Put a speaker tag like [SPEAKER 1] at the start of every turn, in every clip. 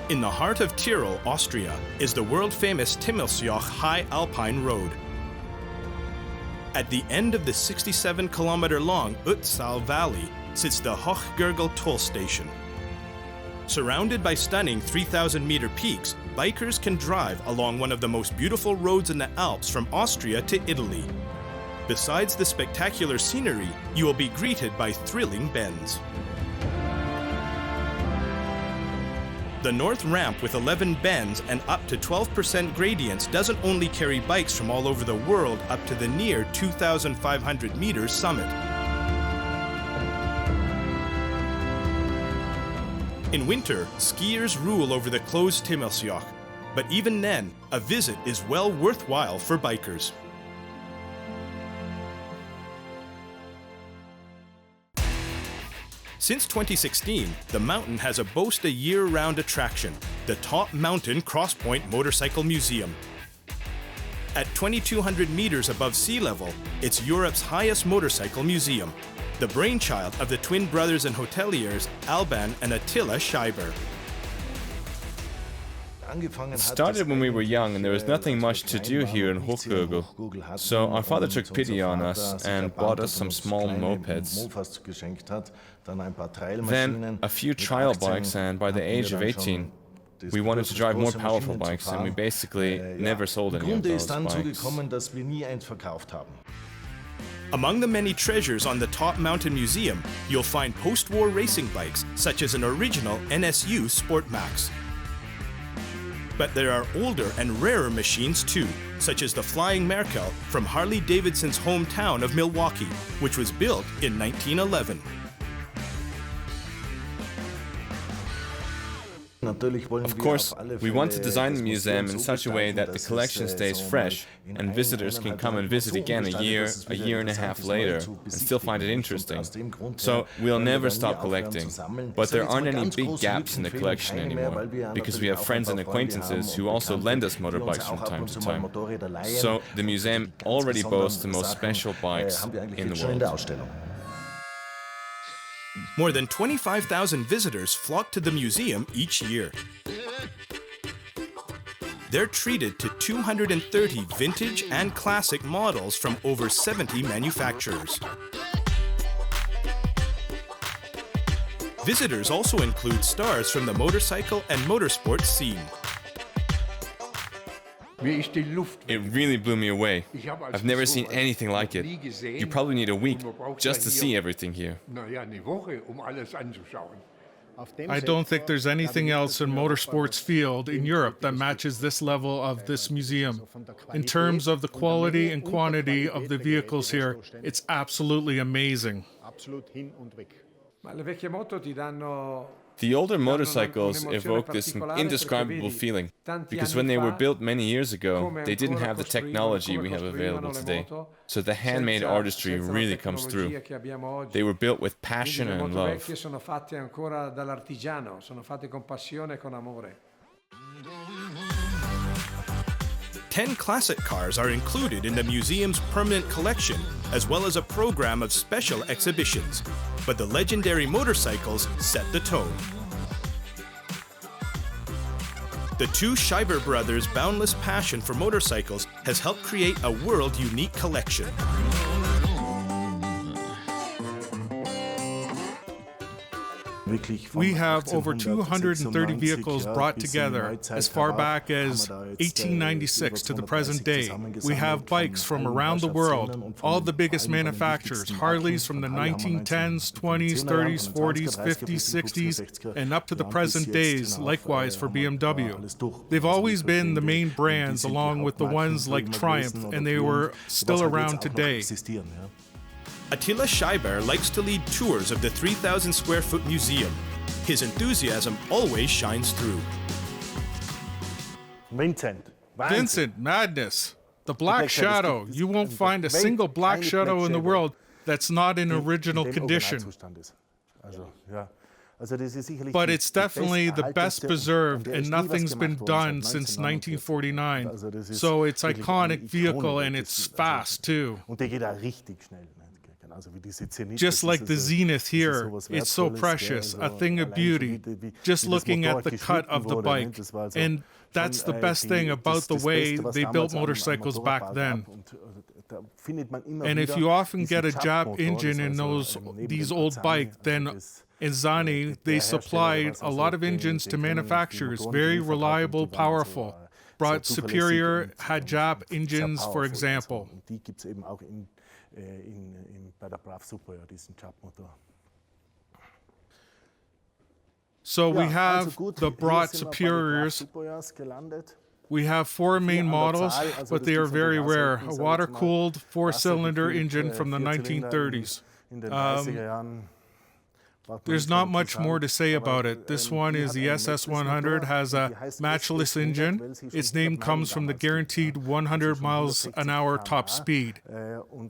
[SPEAKER 1] In the heart of Tyrol, Austria, is the world-famous Timmelsjoch high alpine road. At the end of the 67-kilometer-long Utzal Valley sits the Gurgle toll station. Surrounded by stunning 3,000-meter peaks, bikers can drive along one of the most beautiful roads in the Alps from Austria to Italy. Besides the spectacular scenery, you will be greeted by thrilling bends. The north ramp with 11 bends and up to 12% gradients doesn't only carry bikes from all over the world up to the near 2,500 meters summit. In winter, skiers rule over the closed Timmelsjoch, but even then, a visit is well worthwhile for bikers. Since 2016, the mountain has boasted a year-round attraction, the top mountain Crosspoint Motorcycle Museum. At 2,200 meters above sea level, it's Europe's highest motorcycle museum, the brainchild of the twin brothers and hoteliers Alban and Attila Scheiber.
[SPEAKER 2] It started when we were young and there was nothing much to do here in Gurgle. So our father took pity on us and bought us some small mopeds. Then a few trial bikes, and by the age of 18, we wanted to drive more powerful bikes, and we basically never sold any of those bikes.
[SPEAKER 1] Among the many treasures on the Top Mountain Museum, you'll find post-war racing bikes, such as an original NSU Sport Max. But there are older and rarer machines too, such as the Flying Merkel from Harley-Davidson's hometown of Milwaukee, which was built in 1911.
[SPEAKER 2] Of course, we want to design the museum in such a way that the collection stays fresh and visitors can come and visit again a year and a half later and still find it interesting. So we'll never stop collecting. But there aren't any big gaps in the collection anymore, because we have friends and acquaintances who also lend us motorbikes from time to time. So the museum already boasts the most special bikes in the world.
[SPEAKER 1] More than 25,000 visitors flock to the museum each year. They're treated to 230 vintage and classic models from over 70 manufacturers. Visitors also include stars from the motorcycle and motorsport scene.
[SPEAKER 2] It really blew me away. I've never seen anything like it. You probably need a week just to see everything here.
[SPEAKER 3] I don't think there's anything else in motorsports field in Europe that matches this level of this museum. In terms of the quality and quantity of the vehicles here, it's absolutely amazing.
[SPEAKER 2] The older motorcycles evoke this indescribable feeling, because when they were built many years ago, they didn't have the technology we have available today. So the handmade artistry really comes through. They were built with passion and love.
[SPEAKER 1] 10 classic cars are included in the museum's permanent collection, as well as a program of special exhibitions. But the legendary motorcycles set the tone. The two Scheiber brothers' boundless passion for motorcycles has helped create a world-unique collection.
[SPEAKER 3] We have over 230 vehicles brought together as far back as 1896 to the present day. We have bikes from around the world, all the biggest manufacturers, Harleys from the 1910s, 20s, 30s, 40s, 50s, 60s, and up to the present days, likewise for BMW. They've always been the main brands along with the ones like Triumph, and they were still around today.
[SPEAKER 1] Attila Scheiber likes to lead tours of the 3,000 square foot museum. His enthusiasm always shines through.
[SPEAKER 3] Vincent, madness. The Black Shadow. You won't find a single Black Shadow in the world that's not in original condition. But it's definitely the best preserved, and nothing's been done since 1949. So it's an iconic vehicle, and it's fast too. Just like the Zenith here, it's so precious, a thing of beauty, just looking at the cut of the bike. And that's the best thing about the way they built motorcycles back then. And if you often get a Jap engine in these old bikes, then in Zani, they supplied a lot of engines to manufacturers, very reliable, powerful. Brought Superior had Jap engines, for example. So we have the brought Superiors. We have 4 main models, but they are very rare. A water-cooled 4-cylinder engine from the 1930s. There's not much more to say about it. This one is the SS100, has a matchless engine. Its name comes from the guaranteed 100 miles an hour top speed.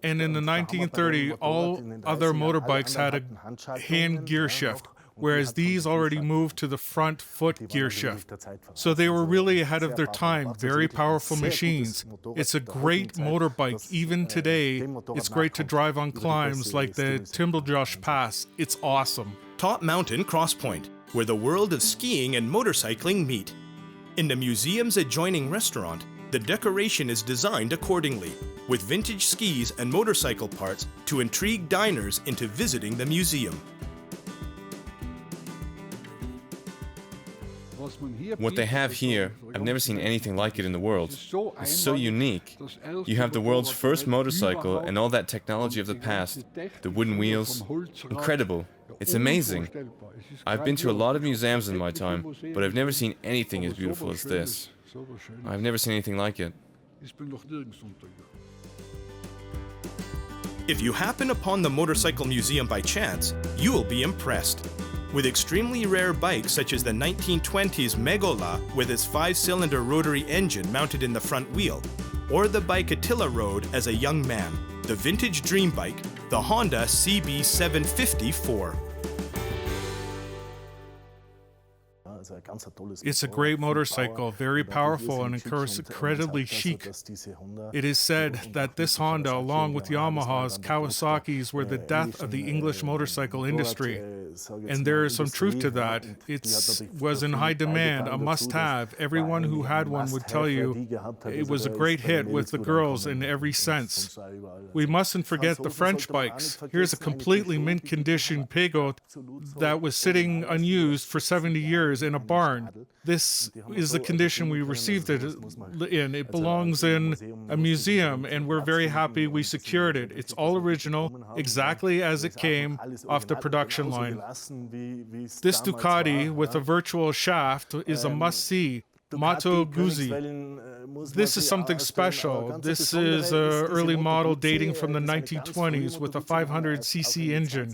[SPEAKER 3] And in the 1930s, all other motorbikes had a hand gear shift, whereas these already moved to the front foot gear shift. So they were really ahead of their time, very powerful machines. It's a great motorbike. Even today, it's great to drive on climbs like the Timmelsjoch Pass. It's awesome.
[SPEAKER 1] Top Mountain Crosspoint, where the world of skiing and motorcycling meet. In the museum's adjoining restaurant, the decoration is designed accordingly, with vintage skis and motorcycle parts to intrigue diners into visiting the museum.
[SPEAKER 2] What they have here, I've never seen anything like it in the world. It's so unique. You have the world's first motorcycle and all that technology of the past, the wooden wheels. Incredible. It's amazing. I've been to a lot of museums in my time, but I've never seen anything as beautiful as this. I've never seen anything like it.
[SPEAKER 1] If you happen upon the Motorcycle Museum by chance, you will be impressed. With extremely rare bikes such as the 1920s Megola with its 5-cylinder rotary engine mounted in the front wheel, or the bike Attila rode as a young man, the vintage dream bike, the Honda CB750-4.
[SPEAKER 3] It's a great motorcycle, very powerful and incredibly chic. It is said that this Honda, along with Yamaha's, Kawasaki's, were the death of the English motorcycle industry. And there is some truth to that. It was in high demand, a must-have. Everyone who had one would tell you it was a great hit with the girls in every sense. We mustn't forget the French bikes. Here's a completely mint-condition Peugeot that was sitting unused for 70 years in a barn. This is the condition we received it in. It belongs in a museum, and we're very happy we secured it. It's all original, exactly as it came off the production line. This Ducati with a virtual shaft is a must-see. Moto Guzzi. This is something special. This is an early model dating from the 1920s with a 500cc engine,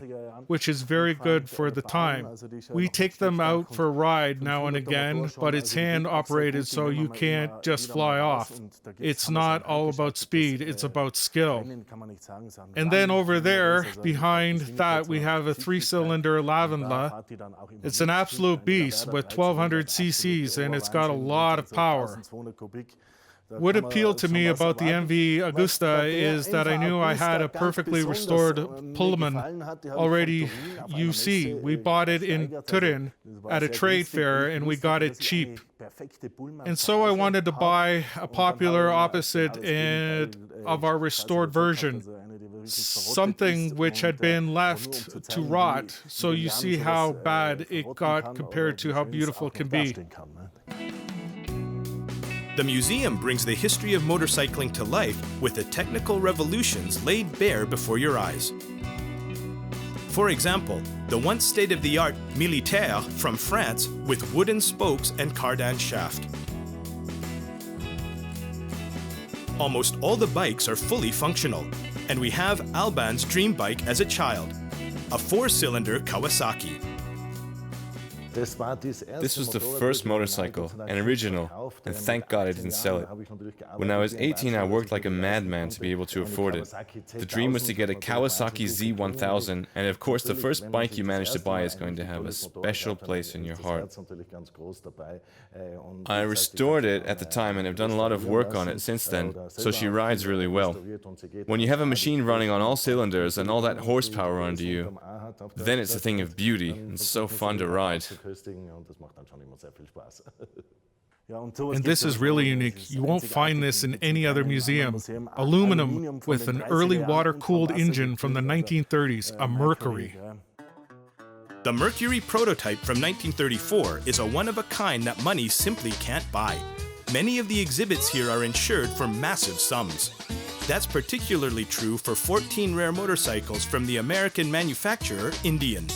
[SPEAKER 3] which is very good for the time. We take them out for a ride now and again, but it's hand operated, so you can't just fly off. It's not all about speed, it's about skill. And then over there, behind that, we have a 3-cylinder Lavandla. It's an absolute beast with 1200 cc's, and it's got a lot of power. What appealed to me about the MV Augusta is that I knew I had a perfectly restored Pullman already UC. We bought it in Turin at a trade fair, and we got it cheap. And so I wanted to buy a popular opposite of our restored version, something which had been left to rot, so you see how bad it got compared to how beautiful it can be.
[SPEAKER 1] The museum brings the history of motorcycling to life with the technical revolutions laid bare before your eyes. For example, the once state-of-the-art Militaire from France with wooden spokes and cardan shaft. Almost all the bikes are fully functional, and we have Alban's dream bike as a child, a 4-cylinder Kawasaki.
[SPEAKER 2] This was the first motorcycle, an original, and thank God I didn't sell it. When I was 18, I worked like a madman to be able to afford it. The dream was to get a Kawasaki Z1000, and of course the first bike you manage to buy is going to have a special place in your heart. I restored it at the time and have done a lot of work on it since then, so she rides really well. When you have a machine running on all cylinders and all that horsepower under you, then it's a thing of beauty and so fun to ride.
[SPEAKER 3] And this is really unique. You won't find this in any other museum. Aluminum with an early water-cooled engine from the 1930s, a Mercury.
[SPEAKER 1] The Mercury prototype from 1934 is a one-of-a-kind that money simply can't buy. Many of the exhibits here are insured for massive sums. That's particularly true for 14 rare motorcycles from the American manufacturer Indian.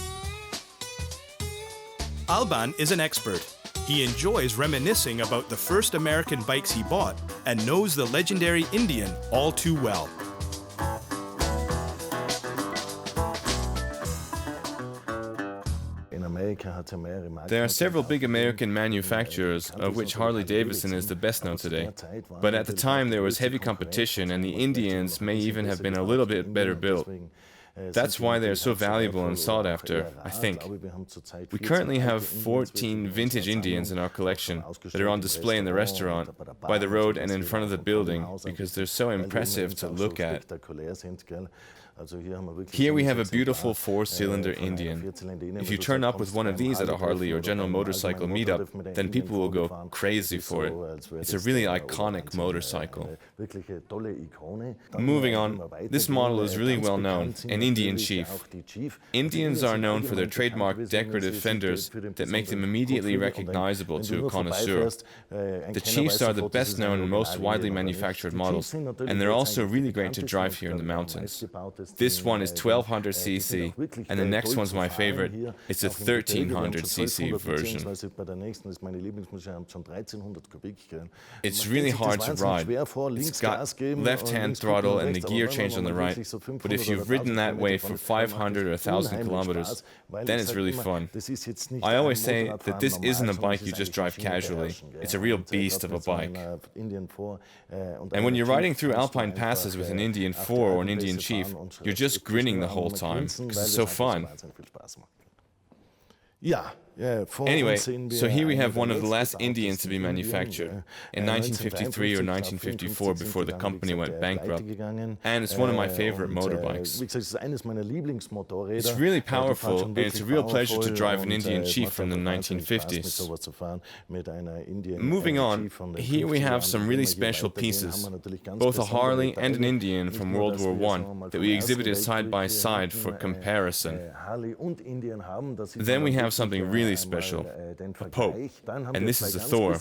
[SPEAKER 1] Alban is an expert. He enjoys reminiscing about the first American bikes he bought and knows the legendary Indian all too well.
[SPEAKER 2] There are several big American manufacturers, of which Harley-Davidson is the best known today. But at the time there was heavy competition, and the Indians may even have been a little bit better built. That's why they're so valuable and sought after, I think. We currently have 14 vintage Indians in our collection that are on display in the restaurant, by the road and in front of the building, because they're so impressive to look at. Here we have a beautiful four-cylinder Indian. If you turn up with one of these at a Harley or General Motorcycle meetup, then people will go crazy for it. It's a really iconic motorcycle. Moving on, this model is really well known, an Indian Chief. Indians are known for their trademark decorative fenders that make them immediately recognizable to a connoisseur. The Chiefs are the best known and most widely manufactured models, and they're also really great to drive here in the mountains. This one is 1200cc, and the next one's my favorite. It's a 1300cc version. It's really hard to ride. It's got left-hand throttle and the gear change on the right, but if you've ridden that way for 500 or 1,000 kilometers, then it's really fun. I always say that this isn't a bike you just drive casually. It's a real beast of a bike. And when you're riding through alpine passes with an Indian 4 or an Indian Chief, you're just grinning the whole time, because it's so fun. Anyway, so here we have one of the last Indians to be manufactured, in 1953 or 1954 before the company went bankrupt, and it's one of my favorite motorbikes. It's really powerful, and it's a real pleasure to drive an Indian Chief from the 1950s. Moving on, here we have some really special pieces, both a Harley and an Indian from World War I that we exhibited side by side for comparison. Then we have something really special, a Pope, and this is a Thor.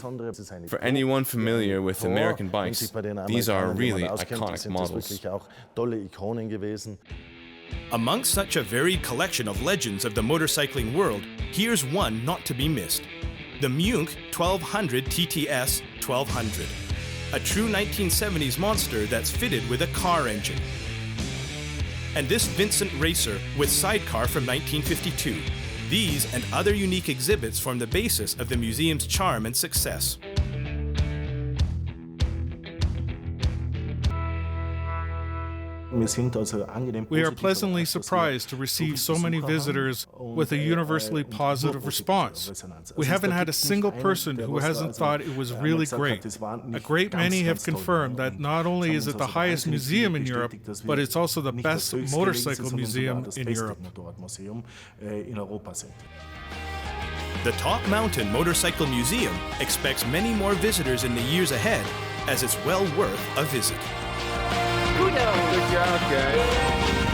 [SPEAKER 2] For anyone familiar with American bikes, these are really iconic models.
[SPEAKER 1] Amongst such a varied collection of legends of the motorcycling world, here's one not to be missed. The Munch 1200 TTS 1200, a true 1970s monster that's fitted with a car engine. And this Vincent Racer with sidecar from 1952. These and other unique exhibits form the basis of the museum's charm and success.
[SPEAKER 3] We are pleasantly surprised to receive so many visitors with a universally positive response. We haven't had a single person who hasn't thought it was really great. A great many have confirmed that not only is it the highest museum in Europe, but it's also the best motorcycle museum in Europe.
[SPEAKER 1] The Top Mountain Motorcycle Museum expects many more visitors in the years ahead, as it's well worth a visit.
[SPEAKER 4] Good job, guys.